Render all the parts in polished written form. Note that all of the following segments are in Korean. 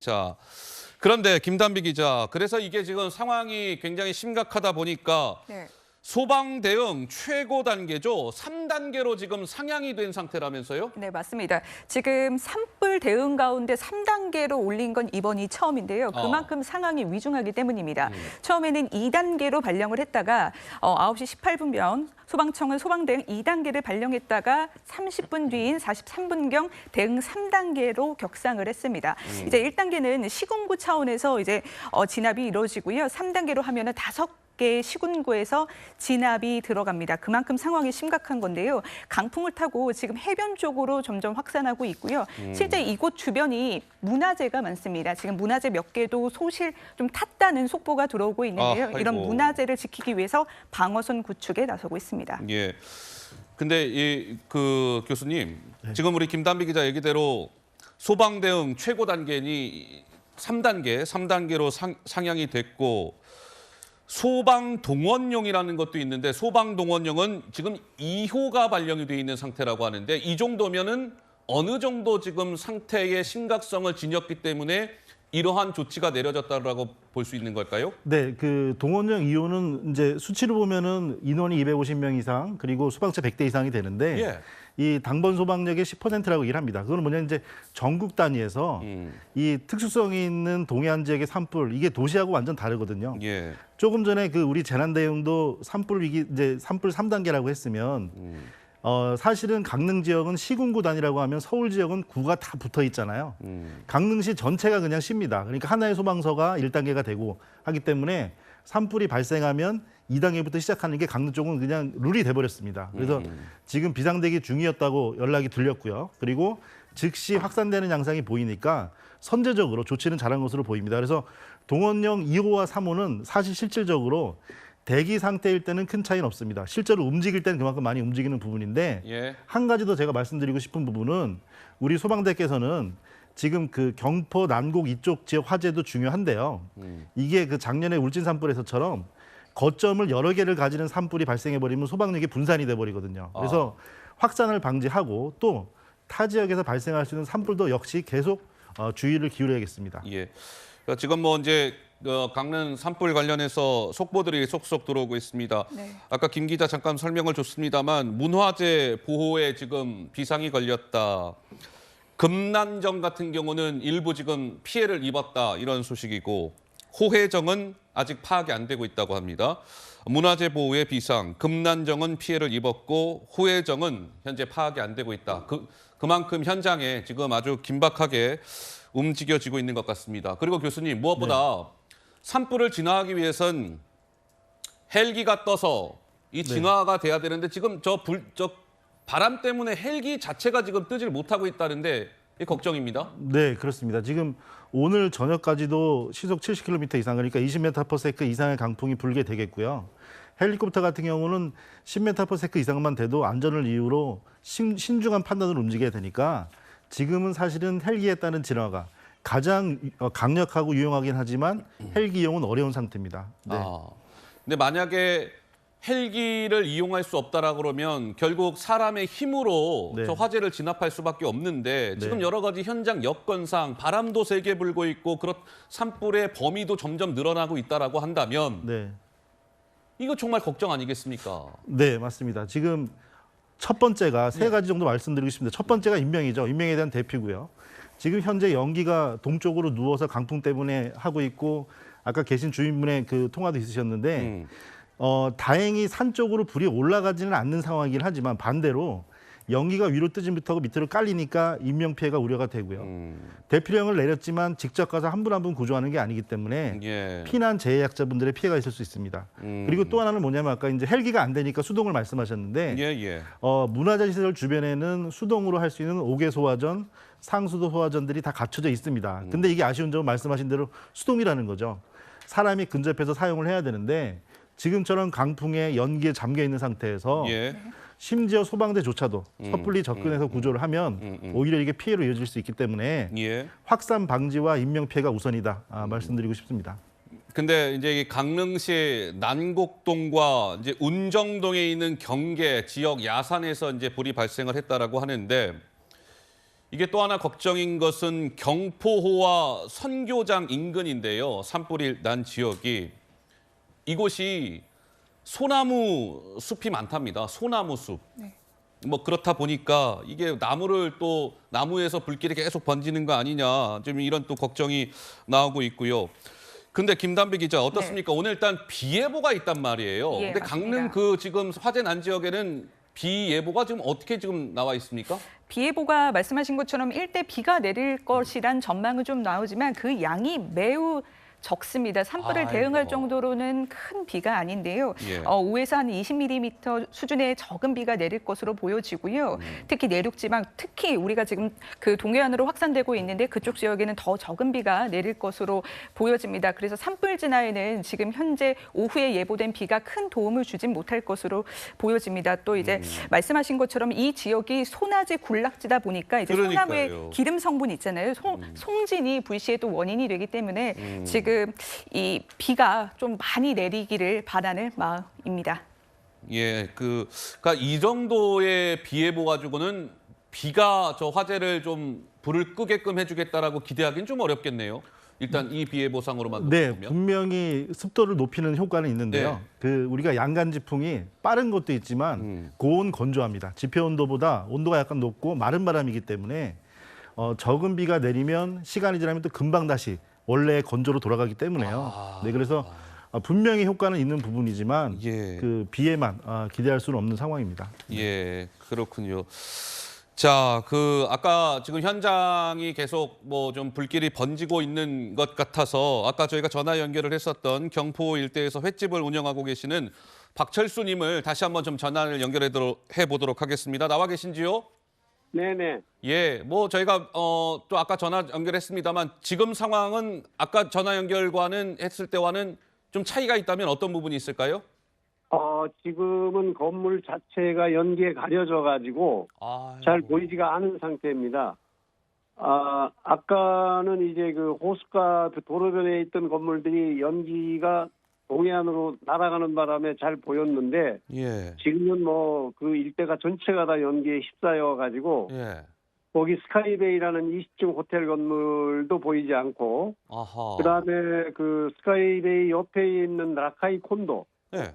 자, 그런데 김단비 기자, 그래서 이게 지금 상황이 굉장히 심각하다 보니까 네. 소방 대응 최고 단계죠. 3단계로 지금 상향이 된 상태라면서요? 네, 맞습니다. 지금 산불 대응 가운데 3단계로 올린 건 이번이 처음인데요. 그만큼 상황이 위중하기 때문입니다. 처음에는 2단계로 발령을 했다가 9시 18분경 소방청은 소방 대응 2단계를 발령했다가 30분 뒤인 43분경 대응 3단계로 격상을 했습니다. 이제 1단계는 시군구 차원에서 이제 진압이 이루어지고요. 3단계로 하면은 5개 시군구에서 진압이 들어갑니다. 그만큼 상황이 심각한 건데요. 강풍을 타고 지금 해변 쪽으로 점점 확산하고 있고요. 실제 이곳 주변이 문화재가 많습니다. 지금 문화재 몇 개도 소실 좀 탔다는 속보가 들어오고 있는데요. 이런 문화재를 지키기 위해서 방어선 구축에 나서고 있습니다. 예. 근데 그 교수님, 지금 우리 김단비 기자 얘기대로 소방 대응 최고 단계니 3단계로 상향이 됐고 소방 동원령이라는 것도 있는데 소방 동원령은 지금 2호가 발령이 돼 있는 상태라고 하는데 이 정도면은 어느 정도 지금 상태의 심각성을 지녔기 때문에 이러한 조치가 내려졌다라고 볼 수 있는 걸까요? 네, 그 동원령 2호는 이제 수치로 보면은 인원이 250명 이상 그리고 소방차 100대 이상이 되는데 예. 이 당번 소방력의 10%라고 얘기를 합니다. 그거는 뭐냐 이제 전국 단위에서 이 특수성이 있는 동해안 지역의 산불 이게 도시하고 완전 다르거든요. 예. 조금 전에 그 우리 재난 대응도 산불 위기 이제 산불 3단계라고 했으면 사실은 강릉 지역은 시군구 단위라고 하면 서울 지역은 구가 다 붙어 있잖아요. 강릉시 전체가 그냥 시입니다. 그러니까 하나의 소방서가 1단계가 되고 하기 때문에 산불이 발생하면 2단계부터 시작하는 게 강릉 쪽은 그냥 룰이 돼버렸습니다. 그래서 지금 비상대기 중이었다고 연락이 들렸고요. 그리고 즉시 확산되는 양상이 보이니까 선제적으로 조치는 잘한 것으로 보입니다. 그래서 동원령 2호와 3호는 사실 실질적으로 대기 상태일 때는 큰 차이는 없습니다. 실제로 움직일 때는 그만큼 많이 움직이는 부분인데 예. 한 가지 더 제가 말씀드리고 싶은 부분은 우리 소방대께서는 지금 그 경포 난곡 이쪽 지역 화재도 중요한데요. 이게 그 작년에 울진 산불에서처럼 거점을 여러 개를 가지는 산불이 발생해버리면 소방력이 분산이 돼버리거든요. 그래서 확산을 방지하고 또 타 지역에서 발생할 수 있는 산불도 역시 계속 주의를 기울여야겠습니다. 예. 그러니까 지금 뭐 이제 강릉 산불 관련해서 속보들이 속속 들어오고 있습니다. 네. 아까 김 기자 잠깐 설명을 줬습니다만 문화재 보호에 지금 비상이 걸렸다. 금난정 같은 경우는 일부 지금 피해를 입었다 이런 소식이고 호혜정은 아직 파악이 안 되고 있다고 합니다. 문화재 보호의 비상, 금난정은 피해를 입었고 호혜정은 현재 파악이 안 되고 있다. 그만큼 현장에 지금 아주 긴박하게 움직여지고 있는 것 같습니다. 그리고 교수님 무엇보다 산불을 진화하기 위해선 헬기가 떠서 이 진화가 돼야 되는데 지금 저 바람 때문에 헬기 자체가 지금 뜨질 못하고 있다는데 이 걱정입니다. 네, 그렇습니다. 지금 오늘 저녁까지도 시속 70km 이상 그러니까 20m/s 이상의 강풍이 불게 되겠고요. 헬리콥터 같은 경우는 10m/s 이상만 돼도 안전을 이유로 신중한 판단으로 움직여야 되니까 지금은 사실은 헬기에 따른 진화가 가장 강력하고 유용하긴 하지만 헬기 이용은 어려운 상태입니다. 네. 근데 만약에 헬기를 이용할 수 없다라 그러면 결국 사람의 힘으로 네. 저 화재를 진압할 수밖에 없는데 지금 네. 여러 가지 현장 여건상 바람도 세게 불고 있고 산불의 범위도 점점 늘어나고 있다라고 한다면 네. 이거 정말 걱정 아니겠습니까? 네, 맞습니다. 지금 첫 번째가 세 가지 정도 말씀드리고 싶습니다. 첫 번째가 인명이죠. 인명에 대한 대피고요. 지금 현재 연기가 동쪽으로 누워서 강풍 때문에 하고 있고 아까 계신 주인분의 그 통화도 있으셨는데 다행히 산 쪽으로 불이 올라가지는 않는 상황이긴 하지만 반대로 연기가 위로 뜨지 못하고 밑으로 깔리니까 인명 피해가 우려가 되고요. 대피령을 내렸지만 직접 가서 한 분 한 분 구조하는 게 아니기 때문에 예. 피난 재해약자분들의 피해가 있을 수 있습니다. 그리고 또 하나는 뭐냐면 아까 이제 헬기가 안 되니까 수동을 말씀하셨는데 예. 문화재 시설 주변에는 수동으로 할 수 있는 5개 소화전, 상수도 소화전들이 다 갖춰져 있습니다. 근데 이게 아쉬운 점은 말씀하신 대로 수동이라는 거죠. 사람이 근접해서 사용을 해야 되는데 지금처럼 강풍에 연기에 잠겨 있는 상태에서 예. 심지어 소방대조차도 섣불리 접근해서 구조를 하면 오히려 이게 피해로 이어질 수 있기 때문에 예. 확산 방지와 인명 피해가 우선이다 말씀드리고 싶습니다. 근데 이제 이 강릉시 난곡동과 이제 운정동에 있는 경계 지역 야산에서 이제 불이 발생을 했다라고 하는데 이게 또 하나 걱정인 것은 경포호와 선교장 인근인데요. 산불이 난 지역이 이곳이 소나무 숲이 많답니다. 소나무 숲. 네. 뭐 그렇다 보니까 이게 나무에서 불길이 계속 번지는 거 아니냐 좀 이런 또 걱정이 나오고 있고요. 근데 김담비 기자 어떻습니까? 오늘 일단 비 예보가 있단 말이에요. 예, 근데 맞습니다. 강릉 그 지금 화재 난 지역에는 비 예보가 지금 어떻게 지금 나와 있습니까? 비 예보가 말씀하신 것처럼 일대 비가 내릴 것이란 전망은 좀 나오지만 그 양이 매우 적습니다. 산불을 아이고. 대응할 정도로는 큰 비가 아닌데요. 예. 5에서 한 20mm 수준의 적은 비가 내릴 것으로 보여지고요. 특히 내륙지방, 특히 우리가 지금 그 동해안으로 확산되고 있는데 그쪽 지역에는 더 적은 비가 내릴 것으로 보여집니다. 그래서 산불 진화에는 지금 현재 오후에 예보된 비가 큰 도움을 주진 못할 것으로 보여집니다. 또 이제 말씀하신 것처럼 이 지역이 소나지 군락지다 보니까 이제 그러니까요. 소나무의 기름 성분 있잖아요. 송진이 불시의 또 원인이 되기 때문에 지금 이 비가 좀 많이 내리기를 바라는 마음입니다. 예, 그러니까 이 정도의 비 예보 가지고는 비가 저 화재를 좀 불을 끄게끔 해주겠다라고 기대하기는 좀 어렵겠네요. 일단 이 비 예보상으로만 네, 보면. 분명히 습도를 높이는 효과는 있는데요. 네. 그 우리가 양간 지풍이 빠른 것도 있지만 고온 건조합니다. 지표 온도보다 온도가 약간 높고 마른 바람이기 때문에 적은 비가 내리면 시간이 지나면 또 금방 다시 원래 건조로 돌아가기 때문에요. 네, 그래서 분명히 효과는 있는 부분이지만 예. 그 비에만 기대할 수는 없는 상황입니다. 예, 그렇군요. 자, 아까 지금 현장이 계속 뭐 좀 불길이 번지고 있는 것 같아서 아까 저희가 전화 연결을 했었던 경포 일대에서 횟집을 운영하고 계시는 박철수님을 다시 한번 좀 전화를 연결해 보도록 하겠습니다. 나와 계신지요? 네네. 예, 뭐 저희가 또 아까 전화 연결했습니다만 지금 상황은 아까 전화 연결과는 했을 때와는 좀 차이가 있다면 어떤 부분이 있을까요? 지금은 건물 자체가 연기에 가려져 가지고 잘 보이지가 않은 상태입니다. 아까는 이제 그 호숫가 도로변에 있던 건물들이 연기가 동해안으로 날아가는 바람에 잘 보였는데 예, 지금은 뭐 그 일대가 전체가 다 연기에 휩싸여 가지고 예, 거기 스카이베이라는 20층 호텔 건물도 보이지 않고 아하, 그다음에 그 스카이베이 옆에 있는 라카이 콘도 예,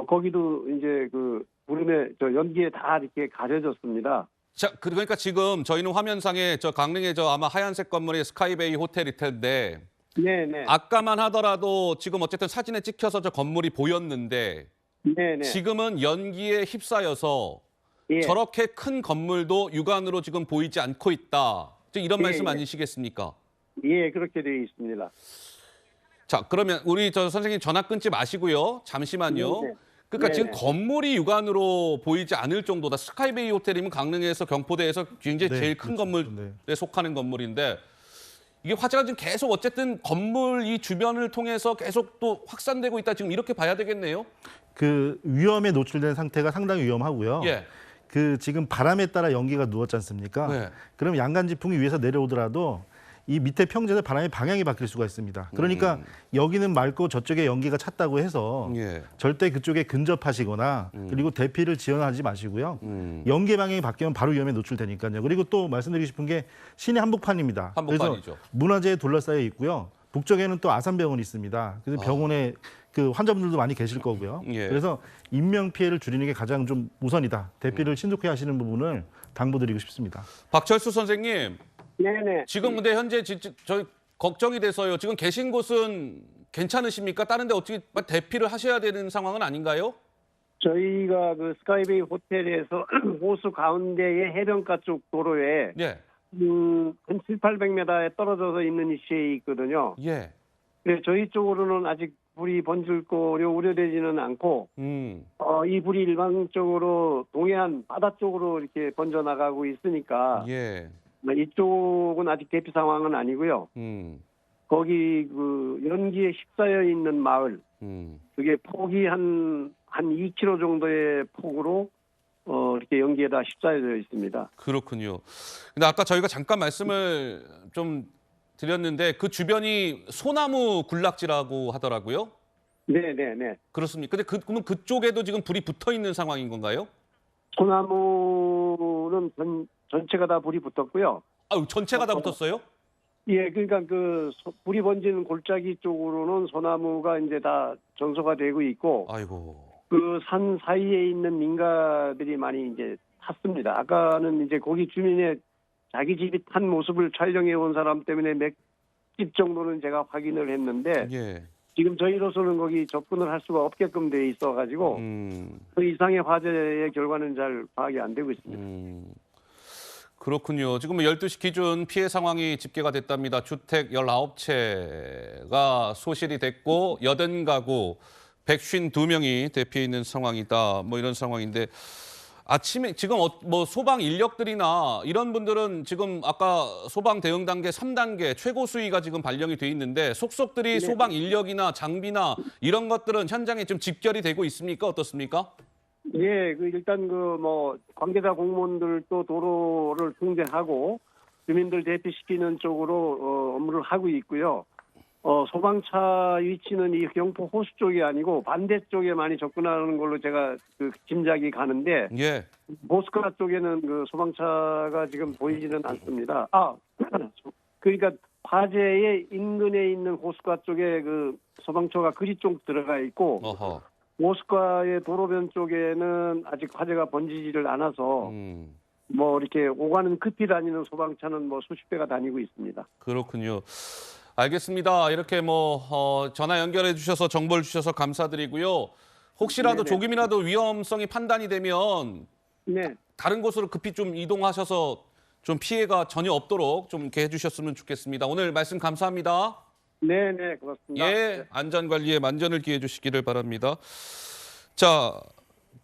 거기도 이제 그 구름에 연기에 다 이렇게 가려졌습니다. 자, 그러니까 지금 저희는 화면상에 저 강릉의 저 아마 하얀색 건물이 스카이베이 호텔일 텐데 네네. 아까만 하더라도 지금 어쨌든 사진에 찍혀서 저 건물이 보였는데 네네. 지금은 연기에 휩싸여서 예. 저렇게 큰 건물도 육안으로 지금 보이지 않고 있다. 이런 예, 말씀 예. 아니시겠습니까? 예, 그렇게 되어 있습니다. 자, 그러면 우리 저 선생님 전화 끊지 마시고요. 잠시만요. 네네. 그러니까 지금 네네. 건물이 육안으로 보이지 않을 정도다. 스카이베이 호텔이면 강릉에서 경포대에서 굉장히 네, 제일 큰 그렇죠. 건물에 네. 속하는 건물인데 이게 화재가 지금 계속 어쨌든 건물 이 주변을 통해서 계속 또 확산되고 있다. 지금 이렇게 봐야 되겠네요. 그 위험에 노출된 상태가 상당히 위험하고요. 예. 그 지금 바람에 따라 연기가 누웠지 않습니까? 네. 그럼 양간 지풍이 위에서 내려오더라도 이 밑에 평지에서 바람의 방향이 바뀔 수가 있습니다. 그러니까 여기는 맑고 저쪽에 연기가 찼다고 해서 예. 절대 그쪽에 근접하시거나 그리고 대피를 지원하지 마시고요. 연기 방향이 바뀌면 바로 위험에 노출되니까요. 그리고 또 말씀드리고 싶은 게 시내 한복판입니다. 한복판이죠. 그래서 문화재에 둘러싸여 있고요. 북쪽에는 또 아산병원이 있습니다. 그래서 병원에 그 환자분들도 많이 계실 거고요. 예. 그래서 인명 피해를 줄이는 게 가장 좀 우선이다. 대피를 신속히 하시는 부분을 당부드리고 싶습니다. 박철수 선생님, 네네. 지금 근데 현재 저희 걱정이 돼서요. 지금 계신 곳은 괜찮으십니까? 다른데 어떻게 대피를 하셔야 되는 상황은 아닌가요? 저희가 그 스카이베이 호텔에서 호수 가운데의 해변가 쪽 도로에 예. 한 700~800m에 떨어져서 있는 위치에 있거든요. 예. 그래서 저희 쪽으로는 아직 불이 번질 거려 우려되지는 않고 이 불이 일반적으로 동해안 바다 쪽으로 이렇게 번져 나가고 있으니까 예. 이쪽은 아직 대피 상황은 아니고요. 거기 그 연기에 휩싸여 있는 마을, 그게 폭이 한 2km 정도의 폭으로 이렇게 연기에다 휩싸여져 있습니다. 그렇군요. 근데 아까 저희가 잠깐 말씀을 좀 드렸는데 그 주변이 소나무 군락지라고 하더라고요. 네네네. 그렇습니까? 근데 그러면 그쪽에도 지금 불이 붙어 있는 상황인 건가요? 소나무는 전체가 다 불이 붙었고요. 아유, 전체가 다 붙었어요? 예, 그러니까 불이 번지는 골짜기 쪽으로는 소나무가 이제 다 전소가 되고 있고, 아이고. 그 산 사이에 있는 민가들이 많이 이제 탔습니다. 아까는 이제 거기 주민의 자기 집이 탄 모습을 촬영해 온 사람 때문에 몇 집 정도는 제가 확인을 했는데, 예. 지금 저희로서는 거기 접근을 할 수가 없게끔 돼 있어가지고 그 이상의 화재의 결과는 잘 파악이 안 되고 있습니다. 그렇군요. 지금 12시 기준 피해 상황이 집계가 됐답니다. 주택 19채가 소실이 됐고 80가구 152명이 대피해 있는 상황이다. 뭐 이런 상황인데 아침에 지금 뭐 소방 인력들이나 이런 분들은 지금 아까 소방 대응 단계 3단계 최고 수위가 지금 발령이 돼 있는데 속속들이 소방 인력이나 장비나 이런 것들은 현장에 좀 집결이 되고 있습니까? 어떻습니까? 예, 일단 관계자 공무원들도 도로를 통제하고 주민들 대피시키는 쪽으로 업무를 하고 있고요. 소방차 위치는 이 경포 호수 쪽이 아니고 반대쪽에 많이 접근하는 걸로 제가 짐작이 가는데, 예. 보스카 쪽에는 소방차가 지금 보이지는 않습니다. 그러니까 화재의 인근에 있는 호수가 쪽에 소방차가 그리 쪽 들어가 있고, 어허. 보스카의 도로변 쪽에는 아직 화재가 번지지를 않아서 이렇게 오가는 급히 다니는 소방차는 수십 대가 다니고 있습니다. 그렇군요. 알겠습니다. 이렇게 전화 연결해 주셔서 정보를 주셔서 감사드리고요. 혹시라도 네네. 조금이라도 위험성이 판단이 되면 네, 다른 곳으로 급히 좀 이동하셔서 좀 피해가 전혀 없도록 좀 이렇게 해주셨으면 좋겠습니다. 오늘 말씀 감사합니다. 네, 고맙습니다. 예, 안전관리에 만전을 기해 주시기를 바랍니다. 자,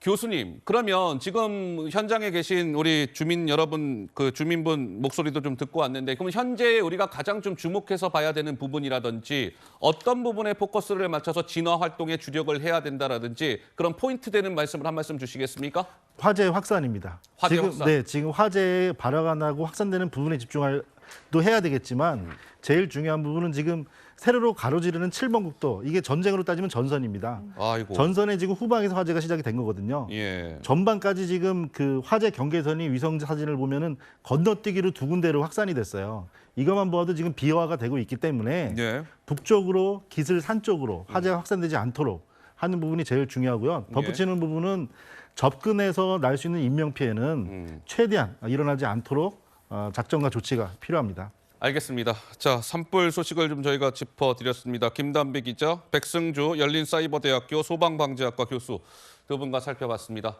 교수님, 그러면 지금 현장에 계신 우리 주민 여러분, 주민분 목소리도 좀 듣고 왔는데, 그럼 현재 우리가 가장 좀 주목해서 봐야 되는 부분이라든지 어떤 부분에 포커스를 맞춰서 진화 활동에 주력을 해야 된다라든지 그런 포인트 되는 말씀을 한 말씀 주시겠습니까? 화재 확산입니다. 화재 지금, 확산. 네, 지금 화재에 발화가 나고 확산되는 부분에 집중도 해야 되겠지만 제일 중요한 부분은 지금 세로로 가로지르는 7번 국도, 이게 전쟁으로 따지면 전선입니다. 아이고. 전선에 지금 후방에서 화재가 시작이 된 거거든요. 예. 전반까지 지금 화재 경계선이 위성 사진을 보면은 건너뛰기로 두 군데로 확산이 됐어요. 이것만 봐도 지금 비화가 되고 있기 때문에 예. 북쪽으로 기슬산 쪽으로 화재가 확산되지 않도록 하는 부분이 제일 중요하고요. 덧붙이는 부분은 접근해서 날 수 있는 인명 피해는 최대한 일어나지 않도록 작전과 조치가 필요합니다. 알겠습니다. 자, 산불 소식을 좀 저희가 짚어드렸습니다. 김담비 기자, 백승주 열린사이버대학교 소방방재학과 교수 두 분과 살펴봤습니다.